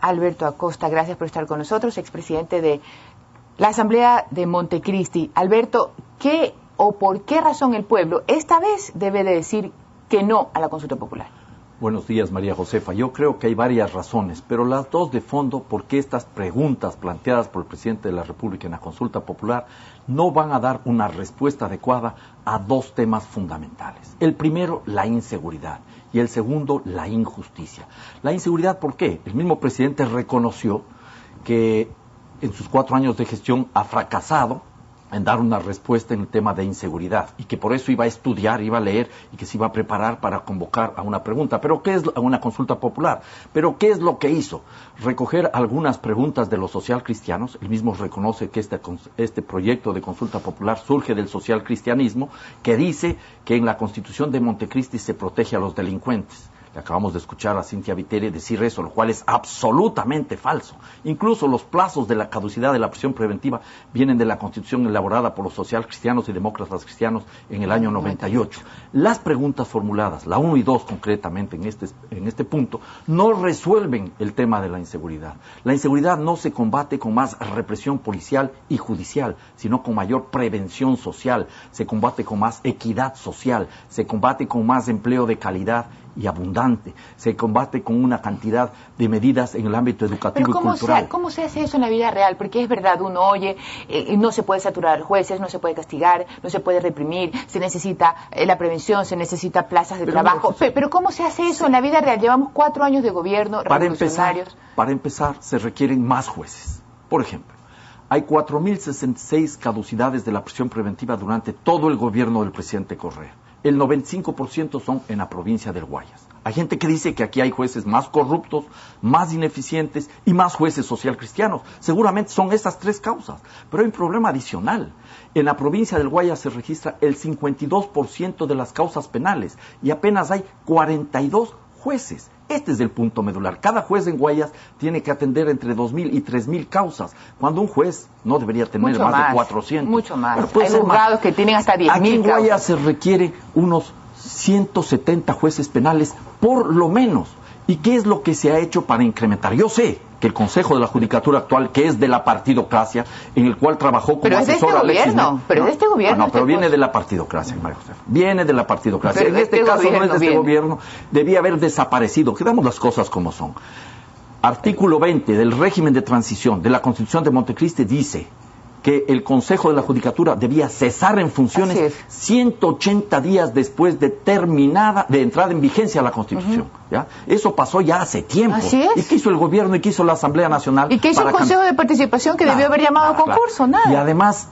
Alberto Acosta, gracias por estar con nosotros, expresidente de la Asamblea de Montecristi. Alberto, ¿qué o por qué razón el pueblo esta vez debe de decir que no a la consulta popular? Buenos días, María Josefa. Yo creo que hay varias razones, pero las dos de fondo, porque estas preguntas planteadas por el presidente de la República en la consulta popular no van a dar una respuesta adecuada a dos temas fundamentales. El primero, la inseguridad, y el segundo, la injusticia. La inseguridad, ¿por qué? El mismo presidente reconoció que en sus 4 años de gestión ha fracasado en dar una respuesta en el tema de inseguridad y que por eso iba a estudiar, iba a leer y que se iba a preparar para convocar a una pregunta. ¿Pero qué es una consulta popular? ¿Pero qué es lo que hizo? Recoger algunas preguntas de los socialcristianos. Él mismo reconoce que este proyecto de consulta popular surge del socialcristianismo, que dice que en la Constitución de Montecristi se protege a los delincuentes. Le acabamos de escuchar a Cintia Viteri decir eso, lo cual es absolutamente falso. Incluso los plazos de la caducidad de la prisión preventiva vienen de la Constitución elaborada por los socialcristianos y demócratas cristianos en el año 98. Las preguntas formuladas, la 1 y 2 concretamente en este punto, no resuelven el tema de la inseguridad. La inseguridad no se combate con más represión policial y judicial, sino con mayor prevención social, se combate con más equidad social, se combate con más empleo de calidad y abundante, se combate con una cantidad de medidas en el ámbito educativo y cultural. ¿Cómo se hace eso en la vida real? Porque es verdad, uno oye, no se puede saturar jueces, no se puede castigar, no se puede reprimir, se necesita la prevención, se necesita plazas de trabajo. Pero ¿cómo se hace eso en la vida real? Llevamos 4 años de gobierno revolucionarios. Para empezar, se requieren más jueces. Por ejemplo, hay 4.066 caducidades de la prisión preventiva durante todo el gobierno del presidente Correa. El 95% son en la provincia del Guayas. Hay gente que dice que aquí hay jueces más corruptos, más ineficientes y más jueces socialcristianos. Seguramente son estas 3 causas. Pero hay un problema adicional. En la provincia del Guayas se registra el 52% de las causas penales y apenas hay 42 jueces. Este es el punto medular. Cada juez en Guayas tiene que atender entre 2.000 y 3.000 causas, cuando un juez no debería tener más de 400. Mucho más. Hay juzgados que tienen hasta 10.000 causas. Aquí en Guayas se requiere unos 170 jueces penales, por lo menos. ¿Y qué es lo que se ha hecho para incrementar? Yo sé que el Consejo de la Judicatura actual, que es de la partidocracia, en el cual trabajó como asesor Alexis... Pero es de este gobierno. Pero viene de la partidocracia, María José. Viene de la partidocracia. Pero en este caso no es de este gobierno. Debía haber desaparecido. Quedamos las cosas como son. Artículo 20 del régimen de transición de la Constitución de Montecristi dice que el Consejo de la Judicatura debía cesar en funciones 180 días después de entrada en vigencia la Constitución. ¿Ya? Eso pasó ya hace tiempo. Así es. ¿Y qué hizo el gobierno y qué hizo la Asamblea Nacional? ¿Y qué hizo el Consejo de Participación que debió haber llamado a concurso? Nada. Y además,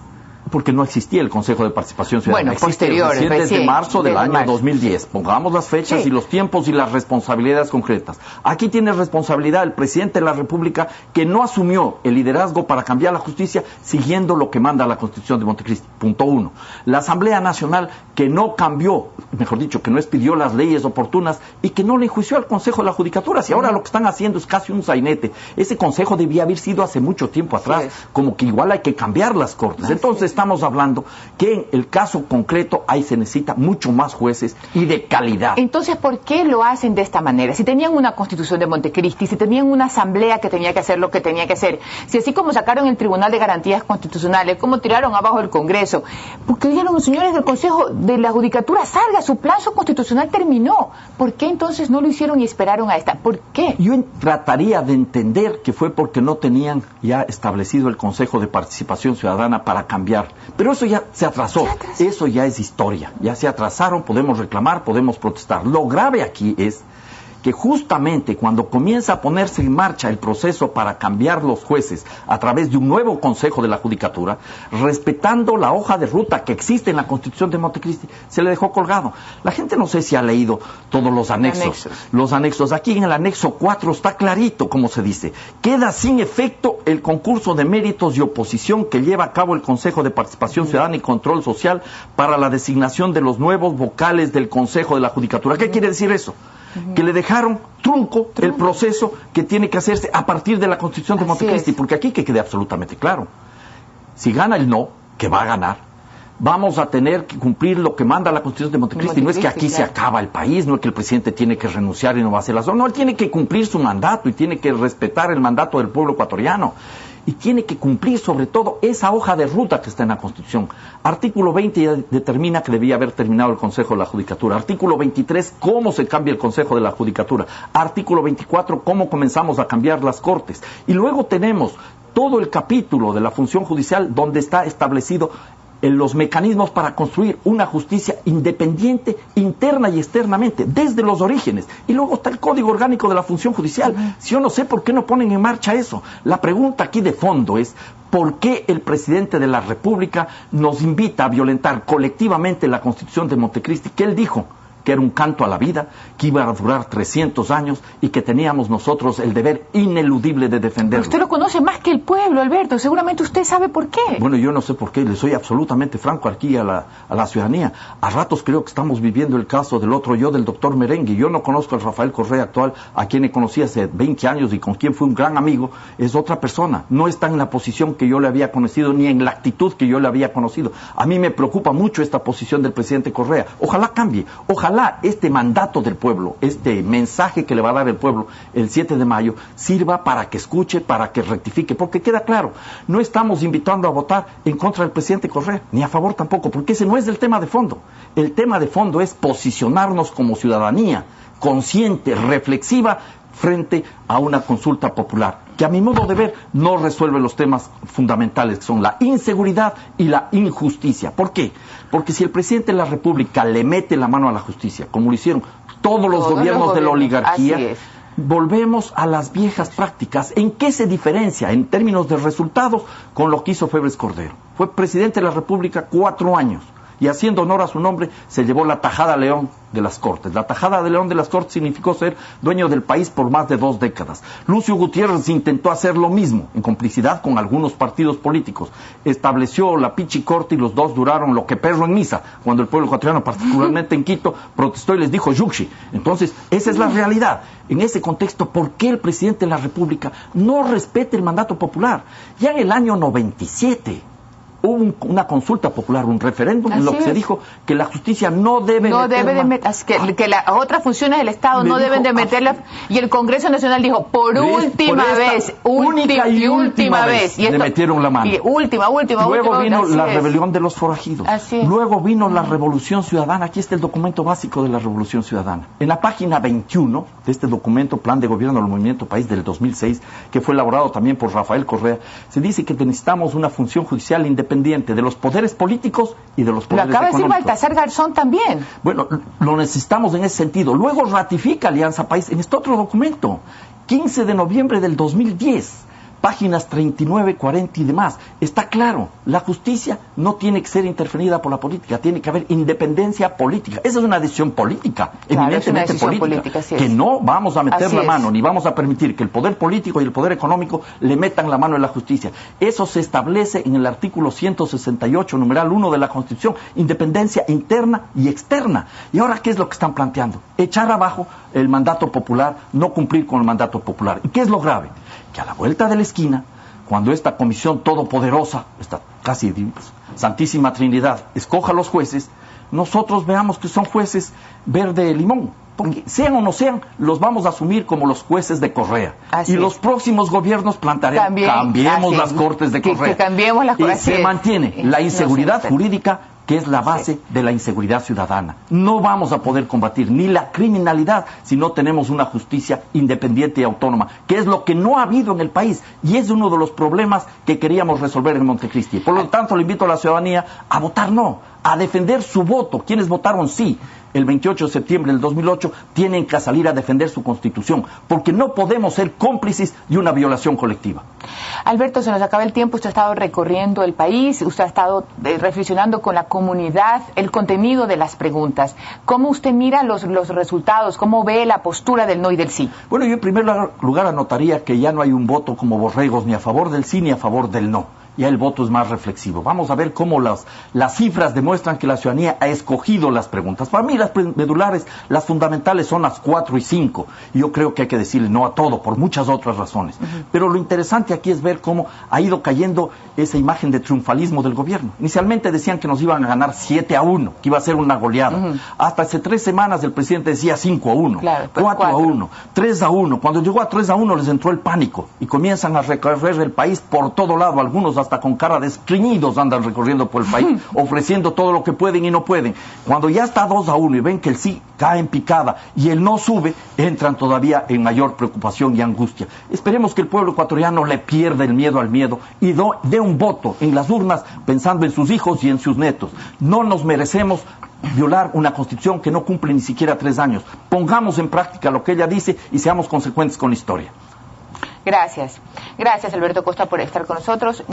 porque no existía el Consejo de Participación Ciudadana. Bueno, posterior, desde marzo del año 2010. Pongamos las fechas y los tiempos y las responsabilidades concretas. Aquí tiene responsabilidad el presidente de la República, que no asumió el liderazgo para cambiar la justicia siguiendo lo que manda la Constitución de Montecristi. Punto 1. La Asamblea Nacional, que no cambió, mejor dicho, que no expidió las leyes oportunas y que no le enjuició al Consejo de la Judicatura. Si ahora lo que están haciendo es casi un sainete. Ese Consejo debía haber sido hace mucho tiempo atrás. Como que igual hay que cambiar las cortes. Entonces estamos hablando que en el caso concreto ahí se necesita mucho más jueces y de calidad. Entonces, ¿por qué lo hacen de esta manera? Si tenían una Constitución de Montecristi, si tenían una asamblea que tenía que hacer lo que tenía que hacer, si así como sacaron el Tribunal de Garantías Constitucionales, como tiraron abajo el Congreso, porque dijeron los señores del Consejo de la Judicatura, salga, su plazo constitucional terminó. ¿Por qué entonces no lo hicieron y esperaron a esta? ¿Por qué? Yo trataría de entender que fue porque no tenían ya establecido el Consejo de Participación Ciudadana para cambiar. Pero eso ya se atrasó. Eso ya es historia. Ya se atrasaron, podemos reclamar, podemos protestar. Lo grave aquí es que justamente cuando comienza a ponerse en marcha el proceso para cambiar los jueces a través de un nuevo Consejo de la Judicatura, respetando la hoja de ruta que existe en la Constitución de Montecristi, se le dejó colgado. La gente no sé si ha leído todos los anexos. Los anexos. Aquí en el anexo 4 está clarito, como se dice. Queda sin efecto el concurso de méritos y oposición que lleva a cabo el Consejo de Participación Ciudadana y Control Social para la designación de los nuevos vocales del Consejo de la Judicatura. ¿Qué quiere decir eso? Que le dejaron trunco el proceso que tiene que hacerse a partir de la Constitución de Montecristi, porque aquí que quede absolutamente claro, si gana el no, que va a ganar, vamos a tener que cumplir lo que manda la Constitución de Montecristi. No es que aquí se acaba el país, no es que el presidente tiene que renunciar y no va a hacer las cosas. No, él tiene que cumplir su mandato y tiene que respetar el mandato del pueblo ecuatoriano. Y tiene que cumplir sobre todo esa hoja de ruta que está en la Constitución. Artículo 20 ya determina que debía haber terminado el Consejo de la Judicatura. Artículo 23, cómo se cambia el Consejo de la Judicatura. Artículo 24, cómo comenzamos a cambiar las Cortes. Y luego tenemos todo el capítulo de la función judicial donde está establecido en los mecanismos para construir una justicia independiente, interna y externamente, desde los orígenes. Y luego está el Código Orgánico de la Función Judicial. Si yo no sé por qué no ponen en marcha eso. La pregunta aquí de fondo es, ¿por qué el presidente de la República nos invita a violentar colectivamente la Constitución de Montecristi, que él dijo que era un canto a la vida, que iba a durar 300 años y que teníamos nosotros el deber ineludible de defenderlo? Usted lo conoce más que el pueblo, Alberto. Seguramente usted sabe por qué. Bueno, yo no sé por qué. Le soy absolutamente franco aquí a la ciudadanía. A ratos creo que estamos viviendo el caso del otro yo, del doctor Merengue. Yo no conozco al Rafael Correa actual, a quien conocí hace 20 años y con quien fui un gran amigo. Es otra persona. No está en la posición que yo le había conocido, ni en la actitud que yo le había conocido. A mí me preocupa mucho esta posición del presidente Correa. Ojalá cambie. Ojalá este mandato del pueblo, este mensaje que le va a dar el pueblo el 7 de mayo, sirva para que escuche, para que rectifique, porque queda claro, no estamos invitando a votar en contra del presidente Correa, ni a favor tampoco, porque ese no es el tema de fondo. El tema de fondo es posicionarnos como ciudadanía consciente, reflexiva, frente a una consulta popular, que a mi modo de ver no resuelve los temas fundamentales, que son la inseguridad y la injusticia. ¿Por qué? Porque si el presidente de la República le mete la mano a la justicia, como lo hicieron todos los gobiernos de la oligarquía, volvemos a las viejas prácticas. ¿En qué se diferencia en términos de resultados con lo que hizo Febres Cordero? Fue presidente de la República 4 años. Y haciendo honor a su nombre, se llevó la tajada león de las Cortes. La tajada de león de las Cortes significó ser dueño del país por más de 2 décadas. Lucio Gutiérrez intentó hacer lo mismo, en complicidad con algunos partidos políticos. Estableció la Pichicorte y los dos duraron lo que perro en misa, cuando el pueblo ecuatoriano, particularmente en Quito, protestó y les dijo yuxi. Entonces, esa es la realidad. En ese contexto, ¿por qué el presidente de la República no respeta el mandato popular? Ya en el año 97... hubo una consulta popular, un referéndum, en lo que se dijo que la justicia no debe que las otras funciones del Estado no deben de meterlas, y el Congreso Nacional dijo última vez y le metieron la mano. Luego vino la rebelión de los forajidos. Luego vino la Revolución Ciudadana. Aquí está el documento básico de la Revolución Ciudadana. En la página 21 de este documento, Plan de Gobierno del Movimiento País del 2006, que fue elaborado también por Rafael Correa, se dice que necesitamos una función judicial independiente de los poderes políticos y de los poderes económicos. Lo acaba de decir Baltasar Garzón también. Bueno, lo necesitamos en ese sentido. Luego ratifica Alianza País en este otro documento, 15 de noviembre del 2010. Páginas 39, 40 y demás. Está claro, la justicia no tiene que ser interferida por la política, tiene que haber independencia política. Esa es una decisión política, evidentemente política, que no vamos a meter la mano, ni vamos a permitir que el poder político y el poder económico le metan la mano en la justicia. Eso se establece en el artículo 168, numeral 1 de la Constitución, independencia interna y externa. ¿Y ahora qué es lo que están planteando? Echar abajo el mandato popular, no cumplir con el mandato popular. ¿Y qué es lo grave? Que a la vuelta de la esquina, cuando esta comisión todopoderosa, esta casi Santísima Trinidad, escoja a los jueces, nosotros veamos que son jueces verde limón, porque sean o no sean, los vamos a asumir como los jueces de Correa. Y los próximos gobiernos plantearán, cambiemos las Cortes de Correa. Que cambiemos las Cortes. Y se mantiene la inseguridad jurídica, que es la base de la inseguridad ciudadana. No vamos a poder combatir ni la criminalidad si no tenemos una justicia independiente y autónoma, que es lo que no ha habido en el país, y es uno de los problemas que queríamos resolver en Montecristi. Por lo tanto, le invito a la ciudadanía a votar no, a defender su voto. Quienes votaron sí el 28 de septiembre del 2008 tienen que salir a defender su Constitución, porque no podemos ser cómplices de una violación colectiva. Alberto, se nos acaba el tiempo. Usted ha estado recorriendo el país, usted ha estado reflexionando con la comunidad, el contenido de las preguntas. ¿Cómo usted mira los resultados? ¿Cómo ve la postura del no y del sí? Bueno, yo en primer lugar anotaría que ya no hay un voto como borregos ni a favor del sí ni a favor del no. ya el voto es más reflexivo. Vamos a ver cómo las cifras demuestran que la ciudadanía ha escogido las preguntas. Para mí las medulares, las fundamentales son las 4 y 5. Y yo creo que hay que decirle no a todo, por muchas otras razones. Pero lo interesante aquí es ver cómo ha ido cayendo esa imagen de triunfalismo del gobierno. Inicialmente decían que nos iban a ganar 7-1, que iba a ser una goleada. Hasta hace 3 semanas el presidente decía 5-1, claro, 4-1, 3-1. Cuando llegó a 3-1 les entró el pánico y comienzan a recorrer el país por todo lado, algunos hasta con cara de estreñidos andan recorriendo por el país, ofreciendo todo lo que pueden y no pueden. Cuando ya está 2-1 y ven que el sí cae en picada y el no sube, entran todavía en mayor preocupación y angustia. Esperemos que el pueblo ecuatoriano le pierda el miedo al miedo y dé un voto en las urnas pensando en sus hijos y en sus nietos. No nos merecemos violar una constitución que no cumple ni siquiera 3 años. Pongamos en práctica lo que ella dice y seamos consecuentes con la historia. Gracias. Gracias, Alberto Costa, por estar con nosotros.